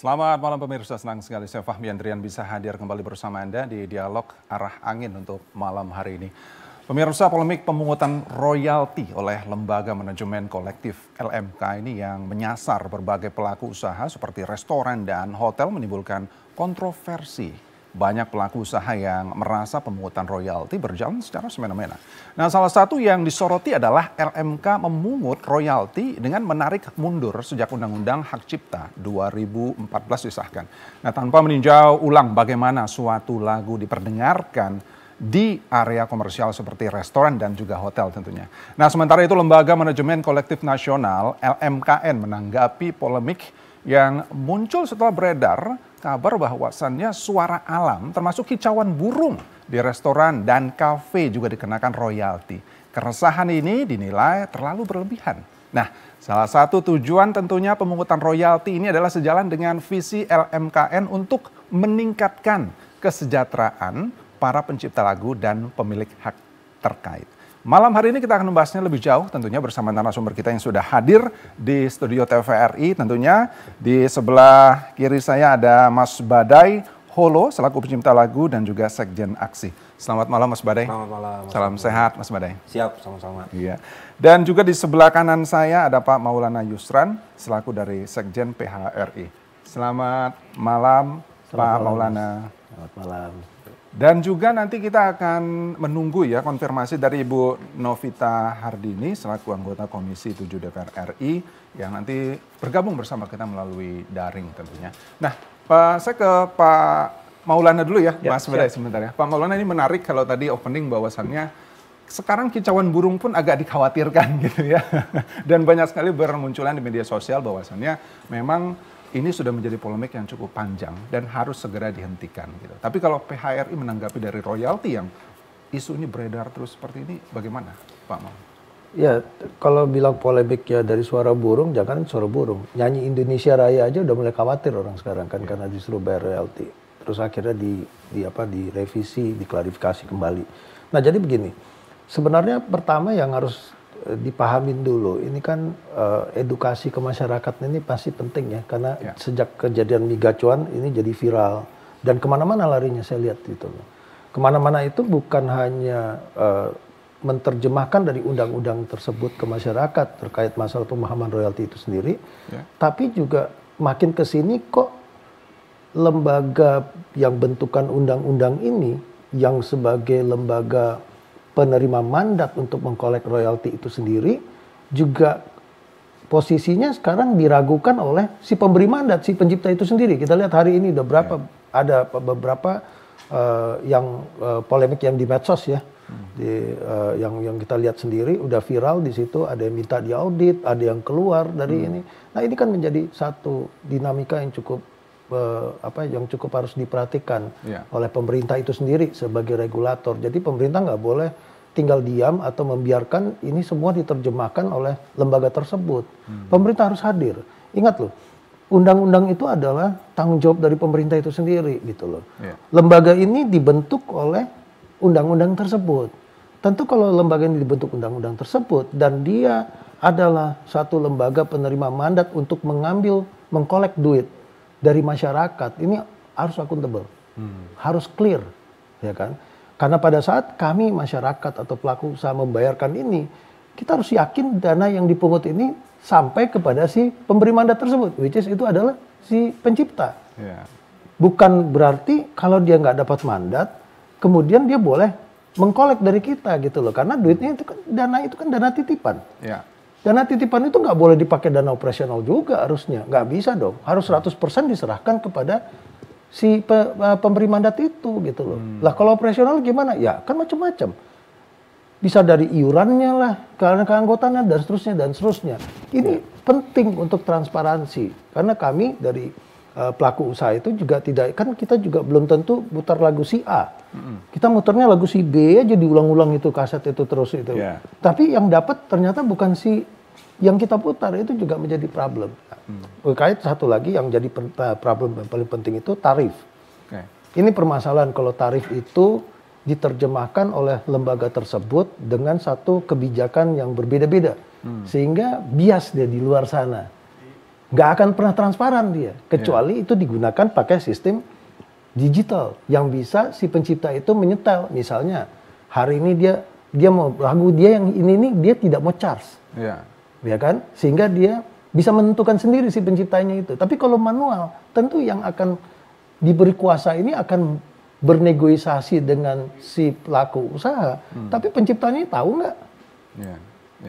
Selamat malam pemirsa, senang sekali saya Fahmi Andrian bisa hadir kembali bersama Anda di Dialog Arah Angin untuk malam hari ini. Pemirsa, polemik pemungutan royalti oleh Lembaga Manajemen Kolektif LMK ini yang menyasar berbagai pelaku usaha seperti restoran dan hotel menimbulkan kontroversi. Banyak pelaku usaha yang merasa pemungutan royalti berjalan secara semena-mena. Nah, salah satu yang disoroti adalah LMK memungut royalti dengan menarik mundur sejak Undang-Undang Hak Cipta 2014 disahkan. Nah, tanpa meninjau ulang bagaimana suatu lagu diperdengarkan di area komersial seperti restoran dan juga hotel tentunya. Nah, sementara itu Lembaga Manajemen Kolektif Nasional LMKN menanggapi polemik yang muncul setelah beredar kabar bahwasannya suara alam termasuk kicauan burung di restoran dan kafe juga dikenakan royalti. Keresahan ini dinilai terlalu berlebihan. Nah, salah satu tujuan tentunya pemungutan royalti ini adalah sejalan dengan visi LMKN untuk meningkatkan kesejahteraan para pencipta lagu dan pemilik hak terkait. Malam hari ini kita akan membahasnya lebih jauh tentunya bersama narasumber kita yang sudah hadir di studio TVRI. Tentunya di sebelah kiri saya ada Mas Badai Holo selaku pencipta lagu dan juga Sekjen Aksi. Selamat malam Mas Badai. Selamat malam. Salam sehat Mas Badai. Siap, sama-sama. Iya. Dan juga di sebelah kanan saya ada Pak Maulana Yusran selaku dari Sekjen PHRI. Selamat malam Pak Maulana. Selamat malam. Dan juga nanti kita akan menunggu ya konfirmasi dari Ibu Novita Hardini selaku anggota Komisi 7 DPR RI yang nanti bergabung bersama kita melalui daring tentunya. Nah, saya ke Pak Maulana dulu ya, Mas Badai sebentar ya. Pak Maulana, ini menarik kalau tadi opening bahwasannya sekarang kicauan burung pun agak dikhawatirkan gitu ya. Dan banyak sekali bermunculan di media sosial bahwasannya memang ini sudah menjadi polemik yang cukup panjang dan harus segera dihentikan gitu. Tapi kalau PHRI menanggapi dari royalti yang isu ini beredar terus seperti ini, bagaimana Pak Mau? Ya, kalau bilang polemik ya dari suara burung, jangan suara burung. Nyanyi Indonesia Raya aja udah mulai khawatir orang sekarang kan karena disuruh bayar royalti. Terus akhirnya direvisi, diklarifikasi kembali. Nah, jadi begini. Sebenarnya pertama yang harus dipahamin dulu, ini kan edukasi ke masyarakat ini pasti penting ya, karena sejak kejadian migacuan ini jadi viral dan kemana-mana larinya saya lihat gitu loh. Kemana-mana itu bukan hanya menerjemahkan dari undang-undang tersebut ke masyarakat terkait masalah pemahaman royalti itu sendiri, tapi juga makin ke sini kok lembaga yang bentukan undang-undang ini yang sebagai lembaga penerima mandat untuk mengkolek royalti itu sendiri juga posisinya sekarang diragukan oleh si pemberi mandat, si pencipta itu sendiri. Kita lihat hari ini udah ada beberapa polemik yang di medsos ya, yang kita lihat sendiri udah viral di situ, ada yang minta diaudit, ada yang keluar dari ini. Nah, ini kan menjadi satu dinamika yang cukup harus diperhatikan oleh pemerintah itu sendiri sebagai regulator. Jadi pemerintah nggak boleh tinggal diam atau membiarkan ini semua diterjemahkan oleh lembaga tersebut. Pemerintah harus hadir. Ingat loh, undang-undang itu adalah tanggung jawab dari pemerintah itu sendiri gitu loh. Lembaga ini dibentuk oleh undang-undang tersebut. Tentu kalau lembaga ini dibentuk undang-undang tersebut dan dia adalah satu lembaga penerima mandat untuk mengkolek duit dari masyarakat, ini harus akuntabel, harus clear, ya kan? Karena pada saat kami masyarakat atau pelaku usaha membayarkan ini, kita harus yakin dana yang dipungut ini sampai kepada si pemberi mandat tersebut, which is itu adalah si pencipta. Bukan berarti kalau dia nggak dapat mandat, kemudian dia boleh mengkolek dari kita gitu loh, karena duitnya itu kan dana titipan. Dana titipan itu nggak boleh dipakai dana operasional juga harusnya. Nggak bisa dong. Harus 100% diserahkan kepada si pemberi mandat itu gitu loh. Lah kalau operasional gimana? Ya kan macam-macam. Bisa dari iurannya lah, keanggotaannya dan seterusnya. Ini penting untuk transparansi. Karena kami dari pelaku usaha itu juga kita juga belum tentu putar lagu si A. Kita muternya lagu si B aja diulang-ulang itu kaset itu terus itu. Tapi yang dapat ternyata bukan si yang kita putar, itu juga menjadi problem. Terkait satu lagi yang jadi problem yang paling penting itu tarif. Ini permasalahan kalau tarif itu diterjemahkan oleh lembaga tersebut dengan satu kebijakan yang berbeda-beda. Sehingga bias dia di luar sana. nggak akan pernah transparan dia, kecuali itu digunakan pakai sistem digital yang bisa si pencipta itu menyetel. Misalnya hari ini dia mau lagu dia yang ini dia tidak mau charge, ya kan? Sehingga dia bisa menentukan sendiri si penciptanya itu. Tapi kalau manual, tentu yang akan diberi kuasa ini akan bernegosiasi dengan si pelaku usaha. Tapi penciptanya tahu nggak?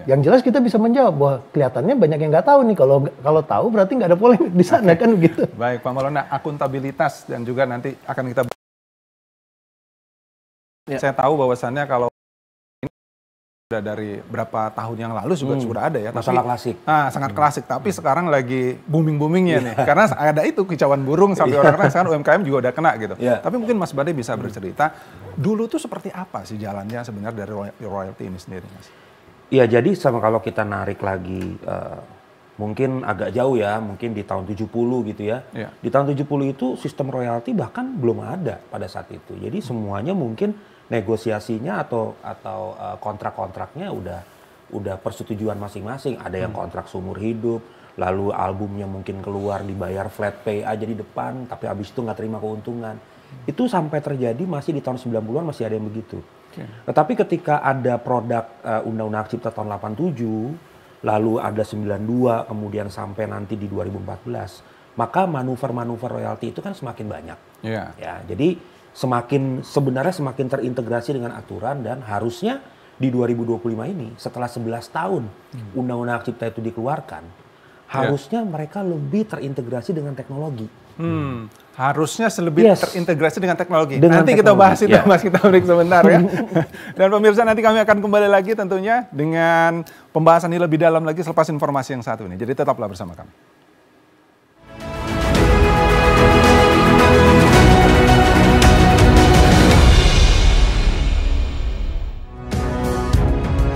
Yang jelas kita bisa menjawab bahwa kelihatannya banyak yang nggak tahu nih. Kalau tahu berarti nggak ada polemik di sana kan begitu. Baik Pak Maulana, akuntabilitas dan juga nanti akan kita. Saya tahu bahwasannya kalau ini sudah dari berapa tahun yang lalu juga sudah ada ya. Masalah klasik. Sangat klasik. Tapi sekarang lagi booming-boomingnya nih. Karena ada itu kicauan burung sampai orang-orang sekarang UMKM juga udah kena gitu. Tapi mungkin Mas Bade bisa bercerita dulu tuh seperti apa sih jalannya sebenarnya dari royalti ini sendiri, Mas? Iya, jadi sama kalau kita narik lagi mungkin agak jauh ya, mungkin di tahun 70 gitu ya. Di tahun 70 itu sistem royalti bahkan belum ada pada saat itu. Jadi semuanya mungkin negosiasinya atau kontrak-kontraknya udah persetujuan masing-masing. Ada yang kontrak seumur hidup, lalu albumnya mungkin keluar dibayar flat pay aja di depan, tapi habis itu nggak terima keuntungan. Itu sampai terjadi masih di tahun 90-an masih ada yang begitu. Tetapi ketika ada produk Undang-Undang Hak Cipta tahun 87, lalu ada 92, kemudian sampai nanti di 2014, maka manuver-manuver royalti itu kan semakin banyak. Ya, jadi sebenarnya semakin terintegrasi dengan aturan dan harusnya di 2025 ini setelah 11 tahun Undang-Undang Hak Cipta itu dikeluarkan, harusnya mereka lebih terintegrasi dengan teknologi. Harusnya lebih terintegrasi dengan teknologi. Nanti teknologi. Kita bahas itu, Mas. Kita break sebentar ya. Dan pemirsa, nanti kami akan kembali lagi tentunya dengan pembahasan ini lebih dalam lagi selepas informasi yang satu ini. Jadi tetaplah bersama kami.